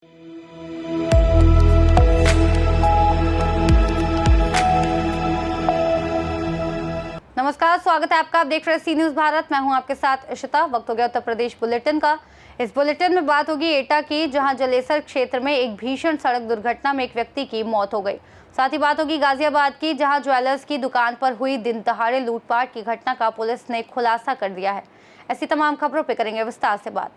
नमस्कार, स्वागत है आपका। आप देख रहे हैं सी न्यूज़ भारत। मैं हूं आपके साथ इशिता। वक्त हो गया उत्तर प्रदेश बुलेटिन का। इस बुलेटिन में बात होगी एटा की, जहां जलेसर क्षेत्र में एक भीषण सड़क दुर्घटना में एक व्यक्ति की मौत हो गई। साथ ही बात होगी गाजियाबाद की, जहां ज्वेलर्स की दुकान पर हुई दिन दहाड़े लूटपाट की घटना का पुलिस ने खुलासा कर दिया है। ऐसी तमाम खबरों पर करेंगे विस्तार से बात।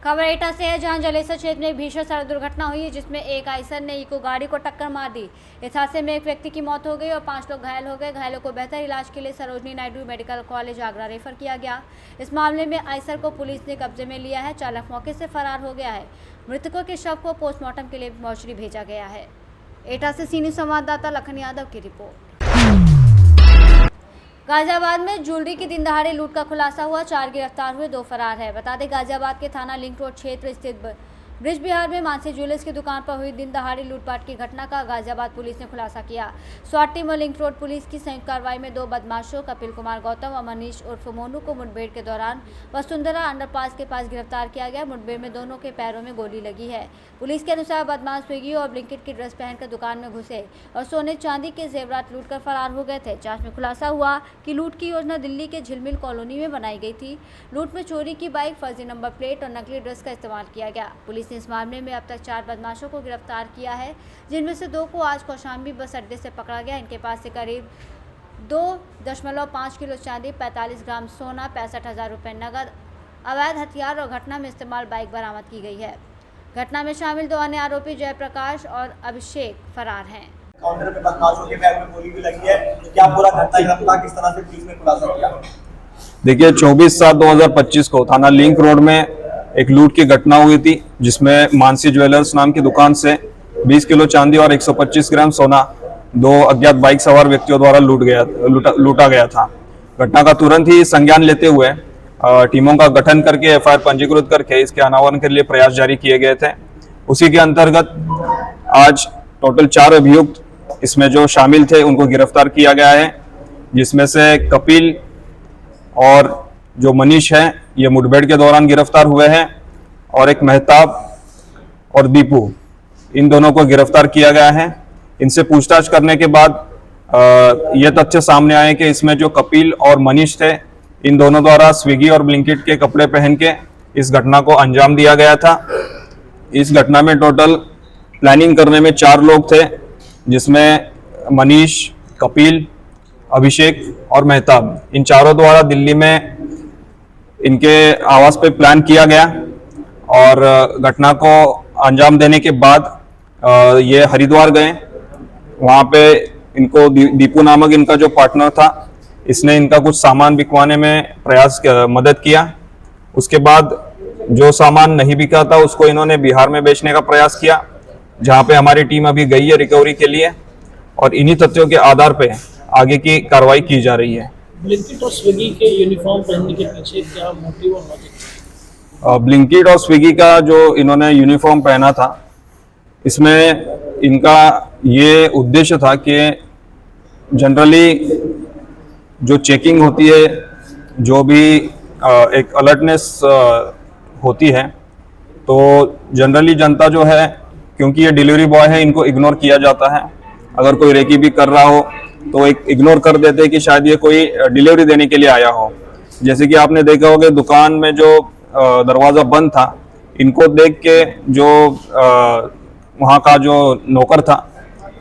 खबर एटा से है, जहां जलेसर क्षेत्र में एक भीषण सड़क दुर्घटना हुई है, जिसमें एक आइसर ने इको गाड़ी को टक्कर मार दी। इस हादसे में एक व्यक्ति की मौत हो गई और 5 लोग घायल हो गए। घायलों को बेहतर इलाज के लिए Sarojini Naidu medical college Agra refer किया गया। इस मामले में आइसर को पुलिस ने कब्जे में लिया है। चालक मौके से फरार हो गया है। मृतकों के शव को पोस्टमार्टम के लिए मोर्चरी भेजा गया है। एटा से सी न्यूज़ संवाददाता लखन यादव की रिपोर्ट। गाजियाबाद में ज्वेलरी की दिन दहाड़े लूट का खुलासा हुआ। 4 गिरफ्तार हुए, 2 फरार है। बता दें, गाजियाबाद के थाना लिंक रोड क्षेत्र स्थित ब्रिज बिहार में मानसी ज्वेलर्स की दुकान पर हुई दिन दहाड़े लूटपाट की घटना का गाजियाबाद पुलिस ने खुलासा किया। स्वाट टीम और लिंक रोड पुलिस की संयुक्त कार्रवाई में 2 बदमाशों कपिल कुमार गौतम और मनीष उर्फ मोनू को मुठभेड़ के दौरान वसुंधरा अंडरपास के पास गिरफ्तार किया गया। मुठभेड़ में दोनों के पैरों में गोली लगी है। पुलिस के अनुसार बदमाश स्विगी और ब्लिंकिट की ड्रेस पहनकर दुकान में घुसे और सोने चांदी के जेवरात लूटकर फरार हो गए थे। जांच में खुलासा हुआ कि लूट की योजना दिल्ली के झिलमिल कॉलोनी में बनाई गई थी। लूट में चोरी की बाइक, फर्जी नंबर प्लेट और नकली ड्रेस का इस्तेमाल किया गया। पुलिस ने इस मामले में अब तक 4 बदमाशों को गिरफ्तार किया है, जिनमें से 2 को आज कौशाम्बी बस अड्डे से पकड़ा गया। इनके पास से करीब 2.5 किलो चांदी, 45 ग्राम सोना, 65,000 रुपये नकद, अवैध हथियार और घटना में इस्तेमाल बाइक बरामद की गई है। घटना में शामिल 2 अन्य आरोपी जयप्रकाश और अभिषेक फरार हैं। काउंटर पे बदमाशों के बैग में गोली भी लगी है। क्या पूरा घटना किस तरह से पुलिस ने खुलासा किया? देखिए, 24/7/2025 को थाना लिंक रोड में एक लूट की घटना हुई थी, जिसमें मानसी ज्वेलर्स नाम की दुकान से 20 किलो चांदी और 125 ग्राम सोना 2 अज्ञात बाइक सवार व्यक्तियों द्वारा लूटा गया था। घटना का तुरंत ही संज्ञान लेते हुए टीमों का गठन करके एफआईआर पंजीकृत करके इसके अनावरण के लिए प्रयास जारी किए गए थे। उसी के अंतर्गत आज टोटल 4 अभियुक्त इसमें जो शामिल थे उनको गिरफ्तार किया गया है, जिसमें से कपिल और जो मनीष है ये मुठभेड़ के दौरान गिरफ्तार हुए हैं, और एक मेहताब और दीपू, इन दोनों को गिरफ्तार किया गया है। इनसे पूछताछ करने के बाद ये तथ्य सामने आए कि इसमें जो कपिल और मनीष थे, इन दोनों द्वारा स्विगी और ब्लिंकिट के कपड़े पहन के इस घटना को अंजाम दिया गया था। इस घटना में टोटल प्लानिंग करने में 4 लोग थे, जिसमें मनीष, कपिल, अभिषेक और मेहताब, इन चारों द्वारा दिल्ली में इनके आवास पे प्लान किया गया और घटना को अंजाम देने के बाद ये हरिद्वार गए। वहाँ पे इनको दीपू नामक इनका जो पार्टनर था, इसने इनका कुछ सामान बिकवाने में मदद किया। उसके बाद जो सामान नहीं बिका था उसको इन्होंने बिहार में बेचने का प्रयास किया, जहाँ पे हमारी टीम अभी गई है रिकवरी के लिए, और इन्हीं तथ्यों के आधार पे आगे की कार्रवाई की जा रही है। ब्लिंकिट और स्विगी के यूनिफॉर्म पहनने के पीछे क्या मोटिव और लॉजिक? ब्लिंकिट और स्विगी का जो इन्होंने यूनिफॉर्म पहना था, इसमें इनका ये उद्देश्य था कि जनरली जो चेकिंग होती है, जो भी एक अलर्टनेस होती है, तो जनरली जनता जो है, क्योंकि ये डिलीवरी बॉय है, इनको इग्नोर किया जाता है। अगर कोई रेकी भी कर रहा हो तो एक इग्नोर कर देते हैं कि शायद ये कोई डिलीवरी देने के लिए आया हो। जैसे कि आपने देखा होगा दुकान में जो दरवाज़ा बंद था, इनको देख के जो वहाँ का जो नौकर था,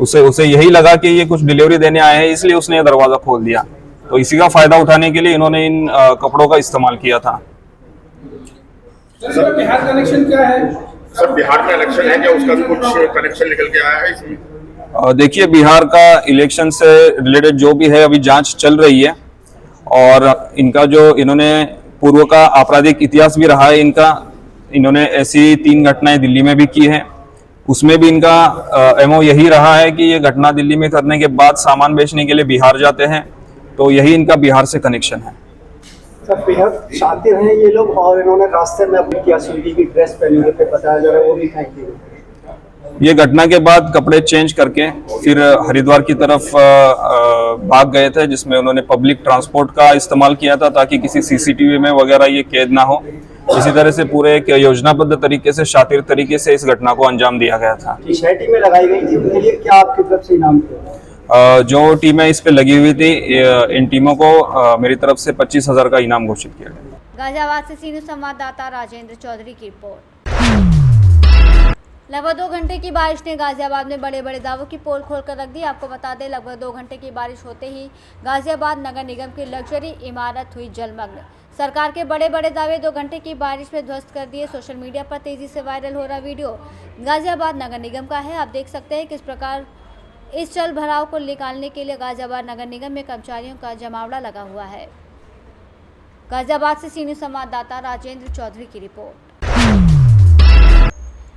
उसे यही लगा कि ये कुछ डिलीवरी देने आए हैं, इसलिए उसने ये दरवाज़ा खोल दिया। तो इसी का फायदा उठाने के लिए इन्होंने इन कपड़ों का इस्तेमाल किया था। सर, बिहार कनेक्शन क्या है? सर, बिहार में इलेक्शन है, क्या उसका कुछ कनेक्शन निकल के आया है इसमें? देखिए, बिहार का इलेक्शन से रिलेटेड जो भी है अभी जांच चल रही है, और इनका जो इन्होंने पूर्व का आपराधिक इतिहास भी रहा है इनका। इन्होंने ऐसी 3 घटनाएं दिल्ली में भी की हैं, उसमें भी इनका एमओ यही रहा है कि ये घटना दिल्ली में करने के बाद सामान बेचने के लिए बिहार जाते हैं, तो यही इनका बिहार से कनेक्शन है। सर, बेहद शातिर हैं ये लोग, और इन्होंने रास्ते में अपनी क्या स्विगी की ड्रेस पहनी पे बताया जा रहा है, वो भी फेंक दी। ये घटना के बाद कपड़े चेंज करके फिर हरिद्वार की तरफ भाग गए थे, जिसमें उन्होंने पब्लिक ट्रांसपोर्ट का इस्तेमाल किया था ताकि किसी सीसीटीवी में वगैरह ये कैद ना हो। इसी तरह से पूरे एक योजनाबद्ध तरीके से, शातिर तरीके से इस घटना को अंजाम दिया गया था। छह टीमें लगाई गई थी, उनके लिए क्या आपकी तरफ से इनाम थे? जो टीमें इस पे लगी हुई थी, इन टीमों को मेरी तरफ से 25,000 का इनाम घोषित किया गया। गाजियाबाद से सीनियर संवाददाता राजेंद्र चौधरी की रिपोर्ट। लगभग 2 घंटे की बारिश ने गाजियाबाद में बड़े बड़े दावों की पोल खोल कर रख दी। आपको बता दें, लगभग 2 घंटे की बारिश होते ही गाजियाबाद नगर निगम की लग्जरी इमारत हुई जलमग्न। सरकार के बड़े बड़े दावे 2 घंटे की बारिश में ध्वस्त कर दिए। सोशल मीडिया पर तेजी से वायरल हो रहा वीडियो गाजियाबाद नगर निगम का है। आप देख सकते हैं किस प्रकार इस जल भराव को निकालने के लिए गाजियाबाद नगर निगम में कर्मचारियों का जमावड़ा लगा हुआ है। गाजियाबाद से सीनियर संवाददाता राजेंद्र चौधरी की रिपोर्ट।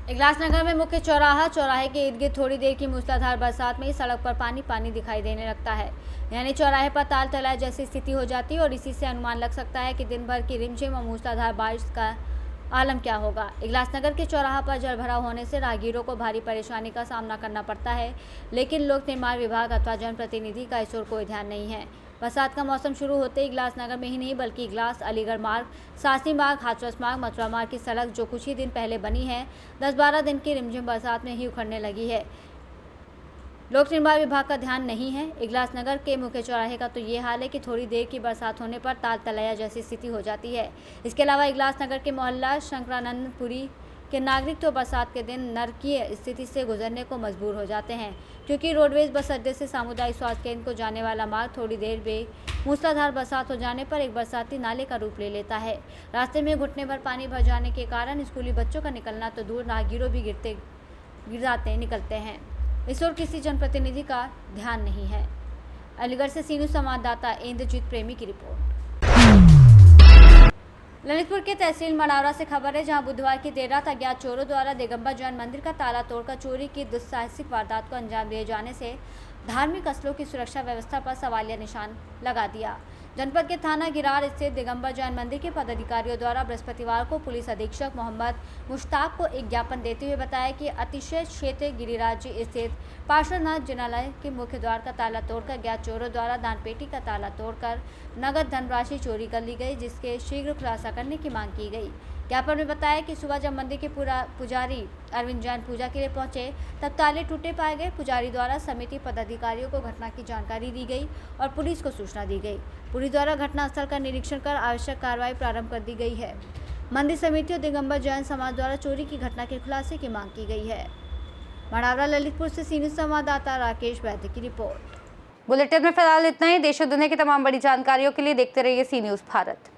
इगलास नगर में मुख्य चौराहे के इर्द गिर्द थोड़ी देर की मूसलाधार बरसात में ही सड़क पर पानी दिखाई देने लगता है, यानी चौराहे पर ताल तलाए जैसी स्थिति हो जाती है और इसी से अनुमान लग सकता है कि दिन भर की रिमझिम और मूसलाधार बारिश का आलम क्या होगा। इगलास नगर के चौराहा पर जल भराव होने से राहगीरों को भारी परेशानी का सामना करना पड़ता है, लेकिन लोक निर्माण विभाग अथवा जनप्रतिनिधि का इस ओर कोई ध्यान नहीं है। बरसात का मौसम शुरू होते ही इगलास नगर में ही नहीं बल्कि इगलास, अलीगढ़ मार्ग, सासनी मार्ग, हाथरस मार्ग, मथुरा मार्ग की सड़क जो कुछ ही दिन पहले बनी है, 10-12 दिन की रिमझिम बरसात में ही उखड़ने लगी है। लोक निर्माण विभाग का ध्यान नहीं है। इगलास नगर के मुख्य चौराहे का तो ये हाल है कि थोड़ी देर की बरसात होने पर ताल तलैया जैसी स्थिति हो जाती है। इसके अलावा इगलास नगर के मोहल्ला शंकरानंदपुरी के नागरिक तो बरसात के दिन नरकीय स्थिति से गुजरने को मजबूर हो जाते हैं, क्योंकि रोडवेज बस अड्डे से सामुदायिक स्वास्थ्य केंद्र को जाने वाला मार्ग थोड़ी देर में मूसलाधार बरसात हो जाने पर एक बरसाती नाले का रूप ले लेता है। रास्ते में घुटने भर पानी भर जाने के कारण स्कूली बच्चों का निकलना तो दूर, राहगीरों भी निकलते हैं। इस ओर किसी जनप्रतिनिधि का ध्यान नहीं है। अलीगढ़ से सीनियर संवाददाता इंद्रजीत प्रेमी की रिपोर्ट। ललितपुर के तहसील मनावरा से खबर है, जहां बुधवार की देर रात अज्ञात चोरों द्वारा दिगंबर जैन मंदिर का ताला तोड़कर चोरी की दुस्साहसिक वारदात को अंजाम दिए जाने से धार्मिक स्थलों की सुरक्षा व्यवस्था पर सवालिया निशान लगा दिया। जनपद के थाना गिरार स्थित दिगंबर जैन मंदिर के पदाधिकारियों द्वारा बृहस्पतिवार को पुलिस अधीक्षक मोहम्मद मुश्ताक को एक ज्ञापन देते हुए बताया कि अतिशय क्षेत्र गिरिराज स्थित पार्श्वनाथ जिनालय के मुख्य द्वार का ताला तोड़कर ज्ञात चोरों द्वारा दानपेटी का ताला तोड़कर नगद धनराशि चोरी कर ली गई, जिसके शीघ्र खुलासा करने की मांग की गई। ज्ञापन में बताया कि सुबह जब मंदिर के पुजारी अरविंद जैन पूजा के लिए पहुंचे, तब ताले टूटे पाए गए। पुजारी द्वारा समिति पदाधिकारियों को घटना की जानकारी दी गई और पुलिस को सूचना दी गई। पुलिस द्वारा घटनास्थल का निरीक्षण कर आवश्यक कार्रवाई प्रारंभ कर दी गई है। मंदिर समिति और दिगंबर जैन समाज द्वारा चोरी की घटना के खुलासे की मांग की गई है। मनावरा ललितपुर से सीनियर संवाददाता राकेश वैद्य की रिपोर्ट। बुलेटिन में फिलहाल इतना ही। देश और दुनिया की तमाम बड़ी जानकारियों के लिए देखते रहिए सी न्यूज़ भारत।